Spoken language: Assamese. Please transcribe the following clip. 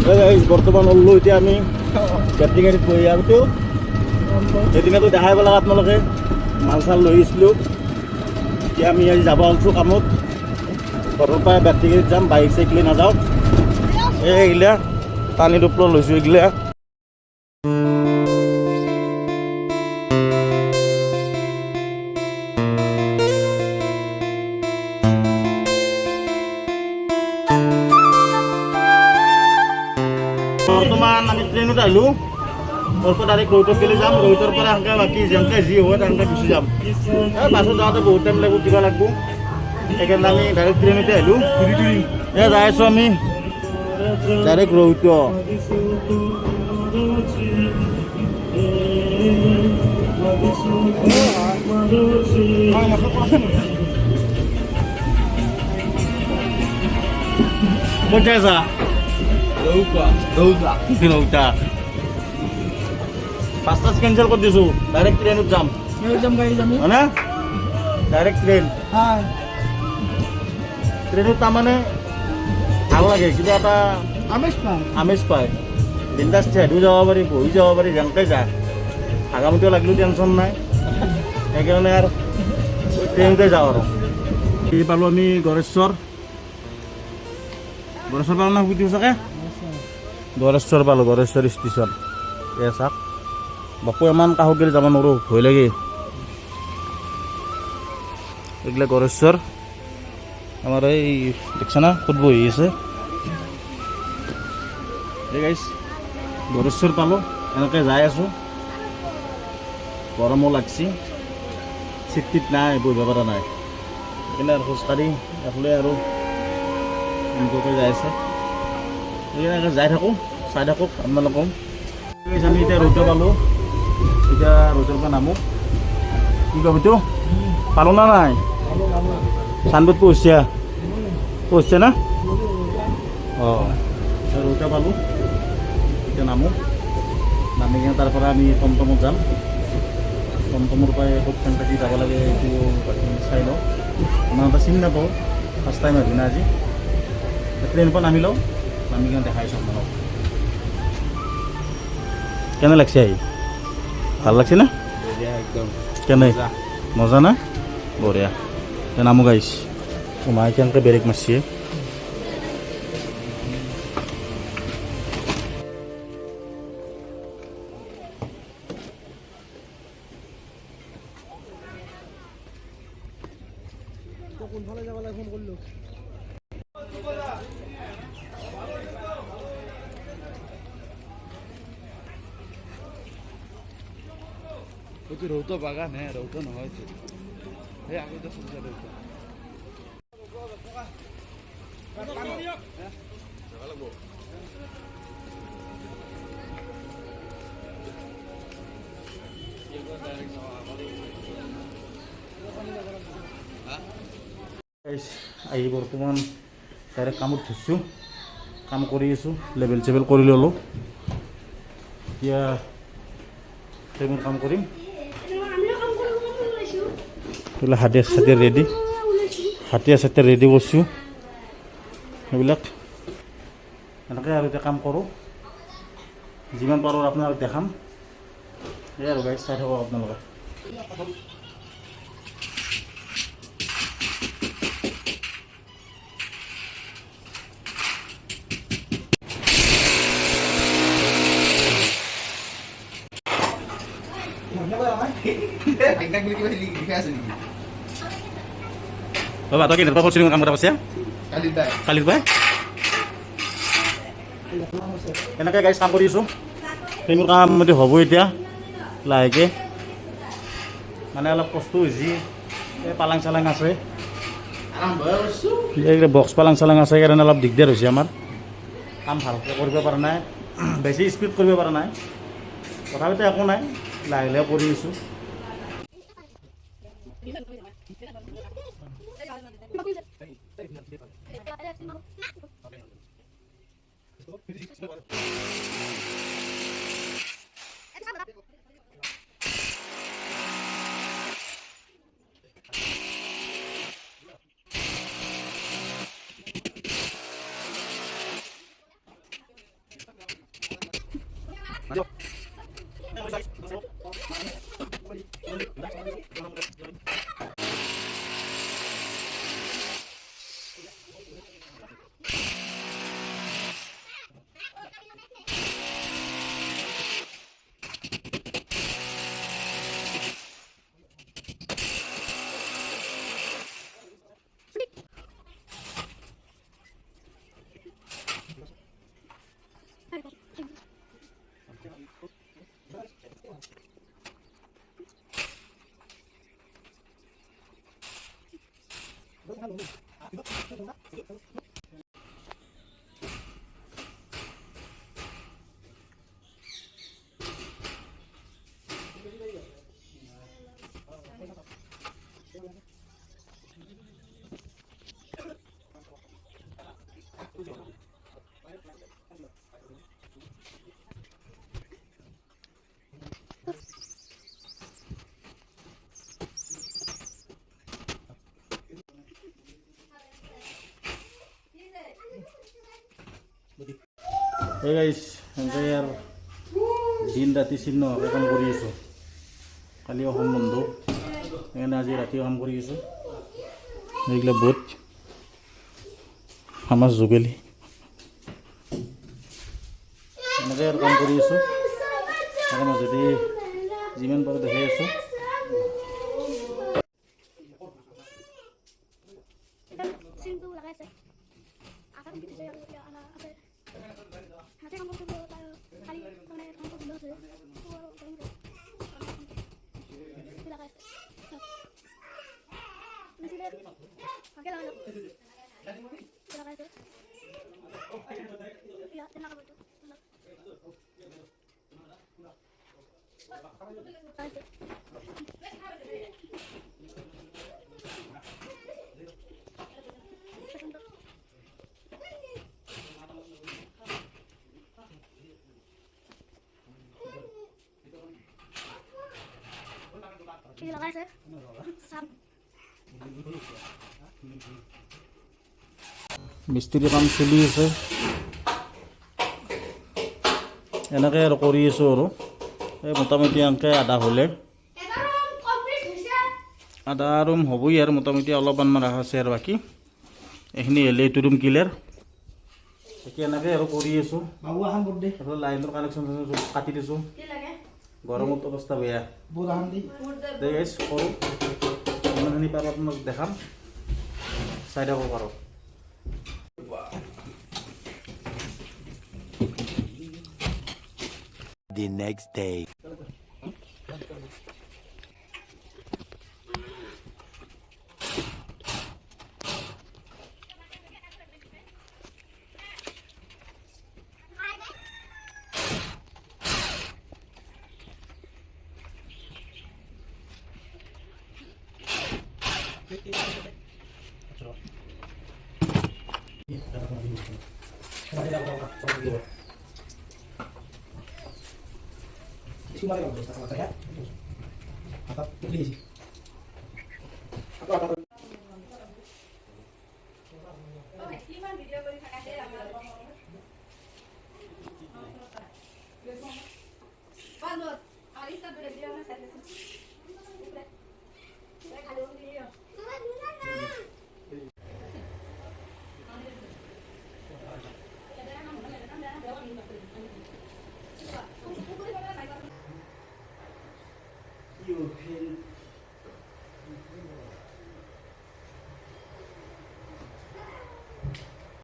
বৰ্তমান ওলো এতিয়া আমি বেটাৰী গাড়ীত বহি আহোঁতেও সেইদিনাতো দেখাই পেলাক আপোনালোকে মাল চাল লৈ আহিছিলোঁ। এতিয়া আমি আজি যাব ওলছোঁ কামত, ঘৰৰ পৰা বেটাৰী গাড়ীত যাম, বাইক চাইক লৈ নাযাওঁ। এইগিলা পানী টোপলো লৈছোঁ এইগিলা। বৰ্তমান আমি ট্ৰেইনত আহিলোঁ, মোৰ পৰা ডাইৰেক্ট ৰৌতত গেলি যাম, ৰৌতৰ পৰা সেনেকৈ বাকী যেনেকৈ যি হয় তেনেকৈ গুচি যাম। বাছত যাওঁতে বহুত টাইম লাগিব, কিবা লাগিব, সেইকাৰণে আমি ডাইৰেক্ট ট্ৰেইনতে আহিলোঁ। যাই আছোঁ আমি ডাইৰেক্ট ৰৌত। ক'ত যাই আছা? ৰৌতা পাঁচটা কেঞ্চেল কৰি দিছোঁ, ডাইৰেক্ট ট্ৰেইনত যাম। হয়নে? ডাইৰেক্ট ট্ৰেইনত তাৰমানে ভাল লাগে, কিবা এটা আমেজ পায়। বিন্দাছ থেদিও যাব পাৰি, বহি যাব পাৰি, যেনেকৈ যায় হাগামতিও লাগিলেও টেনশ্যন নাই। সেইকাৰণে আৰু ট্ৰেইনতে যাওঁ আৰু। এই পালোঁ আমি গড়েশ্বৰ পালোঁ না সুবিধা চাগে? গড়েশ্বৰ পালোঁ, গড়েশ্বৰ ষ্টেচন। এই চাওক বাপু, ইমান কাষত গেলি যাব নোৱাৰোঁ, ভয় লাগে। এইগিলা গড়েশ্বৰ আমাৰ এই দেখছা না ক'ত বহি আছে। এই গাইছ গড়েশ্বৰ পালোঁ, এনেকৈ যাই আছোঁ। গৰমো লাগছি, চিট টিট নাই, বহিব পৰা নাই, সেইকাৰণে আৰু খোজকাঢ়ি এফালে আৰু এনেকুৱাকৈ যাই আছে। সেইকাৰণে যাই থাকোঁ, চাই থাকক আপোনালোকক। আমি এতিয়া ৰৌতা পালোঁ, এতিয়া ৰৌতাৰ পৰা নামো। কি কম এইটো পালোঁ না নাই? চানবোৰ্ড পঢ়িছে না? অঁ, ৰৌতা পালোঁ, এতিয়া নামো। নামি কিনে তাৰ পৰা আমি টমটমত যাম। টমটমৰ পৰাই ক'ত থাকি যাব লাগে এইটো চাই লওঁ। ইমান এটা চিনি নাপাওঁ, ফাৰ্ষ্ট টাইম আহিলোঁ না আজি। ট্ৰেইনৰ পৰা নামি লওঁ, নামি কিনে দেখাইছোঁ আপোনালোক। কেনে লাগছে আহি? ভাল লাগছে না? একদম কেনে মজা না? বঢ়িয়া। নামো গাইছ মায়ে কেনেকৈ বেৰেক মাৰিছে। কোনফালে যাব লাগে ফোন কৰিলোঁ। এইটো ৰৌতা বাগান হে, ৰৌতা নহয়। এই আগতে ফুৰিছে ৰৌতা। আহি বৰ্তমান ডাইৰেক্ট কামত ধৰিছোঁ, কাম কৰি আছোঁ, লেবেল চেবেল কৰি ল'লোঁ। এতিয়া ট্ৰেইনৰ কাম কৰিম। হাতীয়া চাতীয়া ৰেডি কৰিছোঁ, সেইবিলাক এনেকৈ আৰু এতিয়া কাম কৰোঁ। যিমান পাৰোঁ আপোনালোক দেখাম। সেয়াই আৰু গাইজ, চাই থাকক আপোনালোকে। বাবা তই কেনেকুৱা কৰিছিলি কাম কৰা পাছে? কালিৰ পাই এনেকৈ গাইজ কাম কৰি আছোঁ। সেইবোৰ কাম হ'ব এতিয়া লাহেকৈ, মানে অলপ কষ্ট হৈছে। এই পালাং চালাং আছে, বক্স পালাং চালাং আছে, সেইকাৰণে অলপ দিগদাৰ হৈছে আমাৰ। কাম ভালকৈ কৰিব পৰা নাই, বেছি স্পীড কৰিব পৰা নাই। তথাপিতো একো নাই, লাহে লাহে কৰি আছোঁ। Hey guys, এনেকৈ আৰু দিন ৰাতি চিহ্ন কাম কৰি আছোঁ। কালি অসম বন্ধ, সেইকাৰণে আজি ৰাতি কাম কৰি আছোঁ। এইগিলা বহুত আমাৰ যোগেলি এনেকৈ আৰু কাম কৰি আছোঁ। তাৰ মাজতে যিমান পাৰোঁ দেখাই আছোঁ। মিস্ত্ৰী কাম চলি আছে, এনেকৈ আৰু কৰি আছোঁ আৰু এই মোটামুটি এনেকৈ আধা হ'লে আধা ৰুম হ'বই আৰু মোটামুটি অলপমান ৰাখা আছে আৰু বাকী এইখিনি হ'লে এইটো ৰুম ক্লিয়াৰ। এতিয়া এনেকৈ আৰু কৰি আছোঁ। লাইনৰ কানেকশ্যন কাটি দিছোঁ, গৰমত অৱস্থা বেয়া। দে গাইছ কৰোঁ, ইমানখিনি পাৰোঁ আপোনাক দেখাম, চাই থাকোঁ পাৰোঁ। The next day.